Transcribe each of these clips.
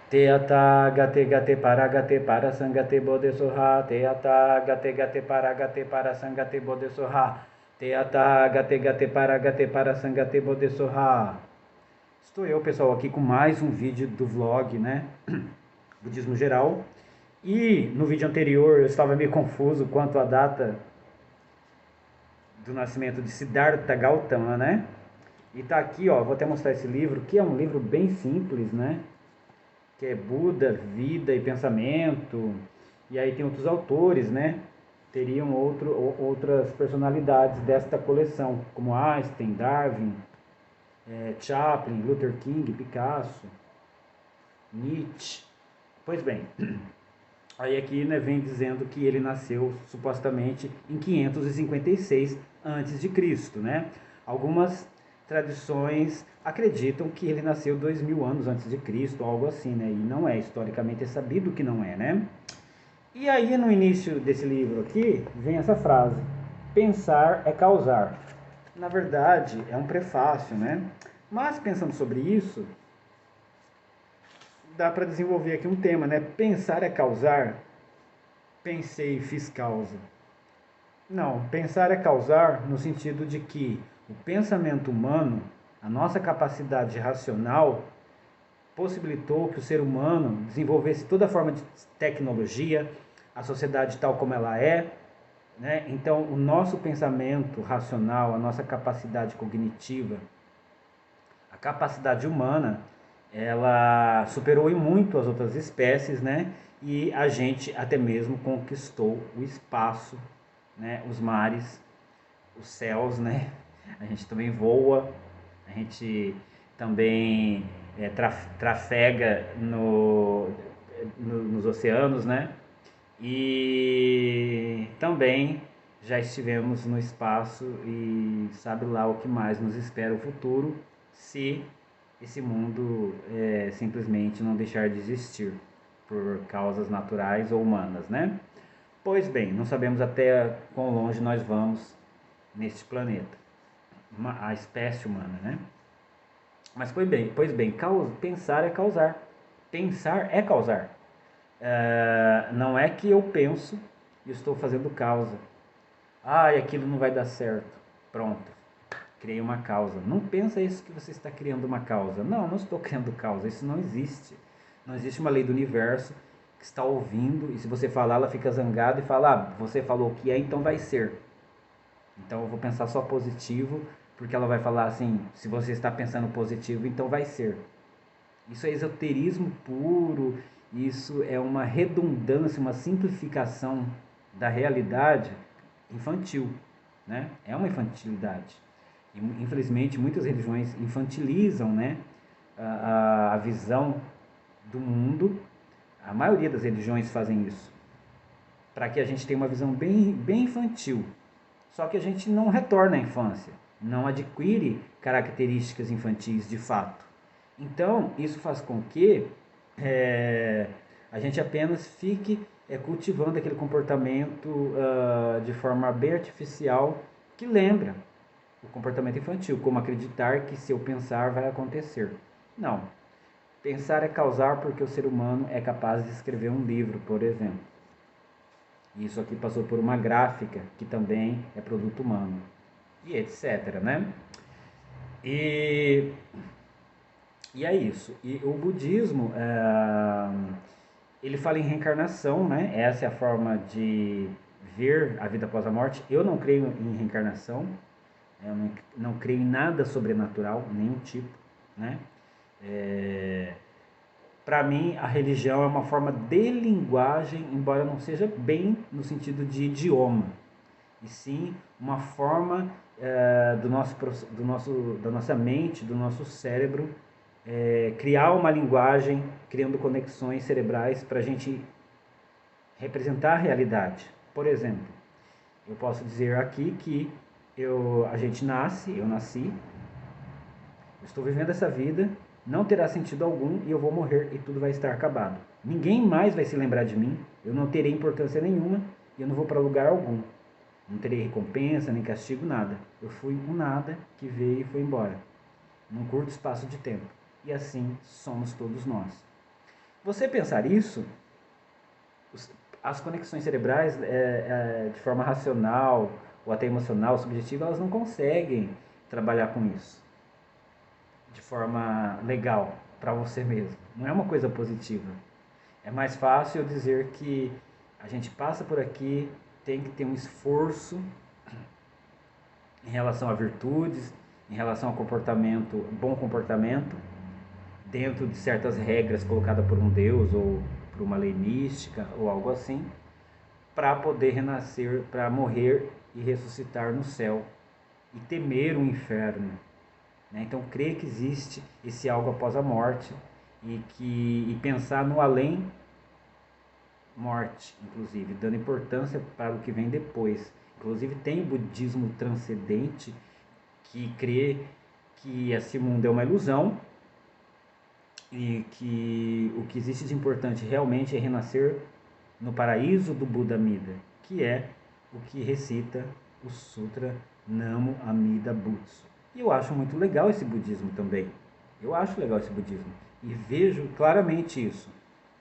Teata gate gate para sangate bode soha. Teata gate para sangate bode soha. Teata gate para sangate bode soha. Estou eu, pessoal, aqui com mais um vídeo do vlog, né? Budismo geral. E no vídeo anterior eu estava meio confuso quanto à data do nascimento de Siddhartha Gautama, né? E tá aqui, ó, vou até mostrar esse livro, que é um livro bem simples, né? Que é Buda, Vida e Pensamento. E aí tem outros autores, né? Teriam outras personalidades desta coleção, como Einstein, Darwin, Chaplin, Luther King, Picasso, Nietzsche. Pois bem, aí aqui, né, vem dizendo que ele nasceu supostamente em 556 a.C., né? Algumas tradições acreditam que ele nasceu 2000 anos antes de Cristo, algo assim, né? E não é, historicamente é sabido que não é, né? E aí no início desse livro aqui, vem essa frase: pensar é causar. Na verdade, é um prefácio, né? Mas pensando sobre isso, dá para desenvolver aqui um tema, né? Pensar é causar. Pensei e fiz causa. Não, pensar é causar no sentido de que o pensamento humano, a nossa capacidade racional, possibilitou que o ser humano desenvolvesse toda forma de tecnologia, a sociedade tal como ela é, né? Então, o nosso pensamento racional, a nossa capacidade cognitiva, a capacidade humana, ela superou em muito as outras espécies, né? E a gente até mesmo conquistou o espaço, né? Os mares, os céus, né? A gente também voa, a gente também trafega nos oceanos, né? E também já estivemos no espaço e sabe lá o que mais nos espera o futuro se esse mundo simplesmente não deixar de existir por causas naturais ou humanas, né? Pois bem, não sabemos até quão longe nós vamos neste planeta, a espécie humana, né? Mas pois bem, pensar é causar. Pensar é causar. Não é que eu penso e estou fazendo causa. Ah, aquilo não vai dar certo. Pronto, criei uma causa. Não pensa isso que você está criando uma causa. Não, não estou criando causa. Isso não existe. Não existe uma lei do universo que está ouvindo e se você falar, ela fica zangada e fala: ah, você falou o que é, então vai ser. Então eu vou pensar só positivo, porque ela vai falar assim: se você está pensando positivo, então vai ser. Isso é esoterismo puro, isso é uma redundância, uma simplificação da realidade infantil, né? É uma infantilidade. E, infelizmente, muitas religiões infantilizam, né, a visão do mundo. A maioria das religiões fazem isso, para que a gente tenha uma visão bem infantil. Só que a gente não retorna à infância, não adquire características infantis de fato. Então, isso faz com que a gente apenas fique cultivando aquele comportamento de forma bem artificial que lembra o comportamento infantil, como acreditar que se eu pensar vai acontecer. Não. Pensar é causar porque o ser humano é capaz de escrever um livro, por exemplo. Isso aqui passou por uma gráfica, que também é produto humano. E etc, né? E, e é isso. E o budismo, ele fala em reencarnação, né? Essa é a forma de ver a vida após a morte. Eu não creio em reencarnação. Eu não creio em nada sobrenatural, nenhum tipo, né? Para mim, a religião é uma forma de linguagem, embora não seja bem no sentido de idioma, e sim uma forma da nossa mente, do nosso cérebro, criar uma linguagem, criando conexões cerebrais para a gente representar a realidade. Por exemplo, eu posso dizer aqui que a gente nasce, eu nasci, eu estou vivendo essa vida, não terá sentido algum e eu vou morrer e tudo vai estar acabado. Ninguém mais vai se lembrar de mim, eu não terei importância nenhuma e eu não vou para lugar algum. Não terei recompensa, nem castigo, nada. Eu fui um nada que veio e foi embora, num curto espaço de tempo. E assim somos todos nós. Você pensar isso, as conexões cerebrais, de forma racional ou até emocional, subjetiva, elas não conseguem trabalhar com isso de forma legal para você mesmo. Não é uma coisa positiva. É mais fácil eu dizer que a gente passa por aqui, tem que ter um esforço em relação a virtudes, em relação ao comportamento, bom comportamento, dentro de certas regras colocadas por um Deus ou por uma lei mística ou algo assim, para poder renascer, para morrer e ressuscitar no céu e temer o inferno. Né? Então, crer que existe esse algo após a morte e pensar no além morte, inclusive, dando importância para o que vem depois. Inclusive, tem o budismo transcendente que crê que esse mundo é uma ilusão e que o que existe de importante realmente é renascer no paraíso do Buda Amida, que é o que recita o Sutra Namo Amida Butsu. E eu acho muito legal esse budismo também. Eu acho legal esse budismo. E vejo claramente isso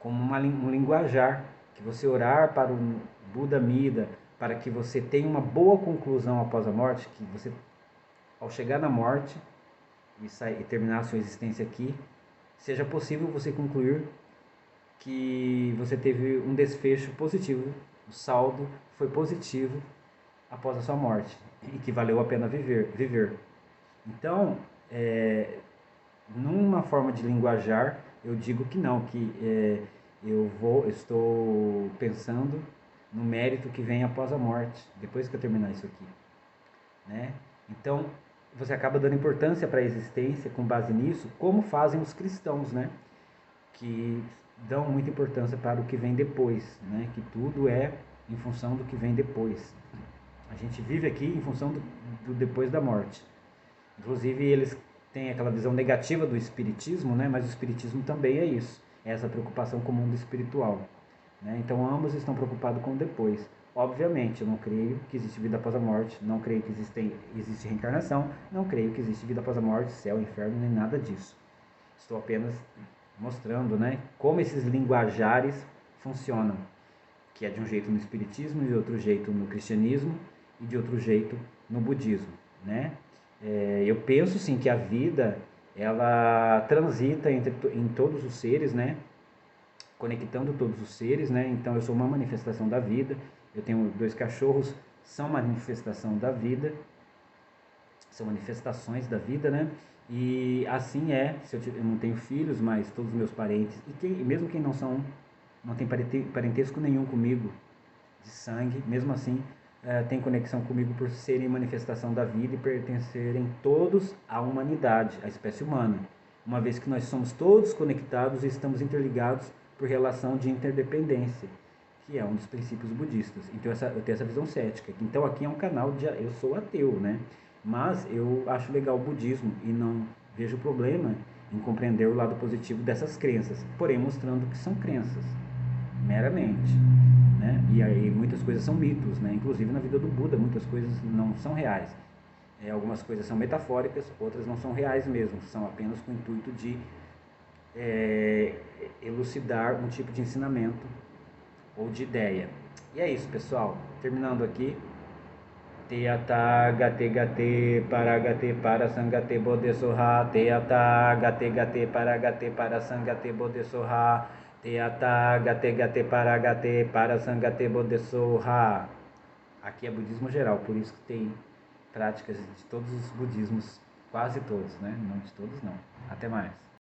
como um linguajar, que você orar para o Buda Amida, para que você tenha uma boa conclusão após a morte, que você, ao chegar na morte e terminar a sua existência aqui, seja possível você concluir que você teve um desfecho positivo, o saldo foi positivo após a sua morte e que valeu a pena viver. Então, numa forma de linguajar, eu digo que não, que estou pensando no mérito que vem após a morte, depois que eu terminar isso aqui, né? Então, você acaba dando importância para a existência com base nisso, como fazem os cristãos, né? Que dão muita importância para o que vem depois, né? Que tudo é em função do que vem depois. A gente vive aqui em função do depois da morte. Inclusive, eles têm aquela visão negativa do espiritismo, né? Mas o espiritismo também é isso, é essa preocupação com o mundo espiritual, né? Então, ambos estão preocupados com o depois. Obviamente, eu não creio que existe vida após a morte, não creio que existe reencarnação, não creio que existe vida após a morte, céu, inferno, nem nada disso. Estou apenas mostrando, né, como esses linguajares funcionam, que é de um jeito no espiritismo, de outro jeito no cristianismo e de outro jeito no budismo, né? Eu penso sim que a vida ela transita em todos os seres, né? Conectando todos os seres, né? Então eu sou uma manifestação da vida. Eu tenho 2 cachorros, são manifestação da vida, são manifestações da vida, né? E assim se eu não tenho filhos, mas todos os meus parentes, mesmo quem não tem parentesco nenhum comigo, de sangue, mesmo assim, tem conexão comigo por serem manifestação da vida e pertencerem todos à humanidade, à espécie humana. Uma vez que nós somos todos conectados e estamos interligados por relação de interdependência, que é um dos princípios budistas. Então eu tenho essa visão cética. Então aqui é um canal eu sou ateu, né? Mas eu acho legal o budismo e não vejo problema em compreender o lado positivo dessas crenças, porém mostrando que são crenças, meramente, né? E aí muitas coisas são mitos, né? Inclusive na vida do Buda muitas coisas não são reais. Algumas coisas são metafóricas, outras não são reais mesmo, são apenas com o intuito de elucidar um tipo de ensinamento ou de ideia. E é isso, pessoal. Terminando aqui. Teata gate gate para sangate bodesoha. Teata gate para sangate bodesoha. Teata gate para sangate bodesoha. Aqui é budismo geral, por isso que tem práticas de todos os budismos, quase todos, né? Não de todos, não. Até mais.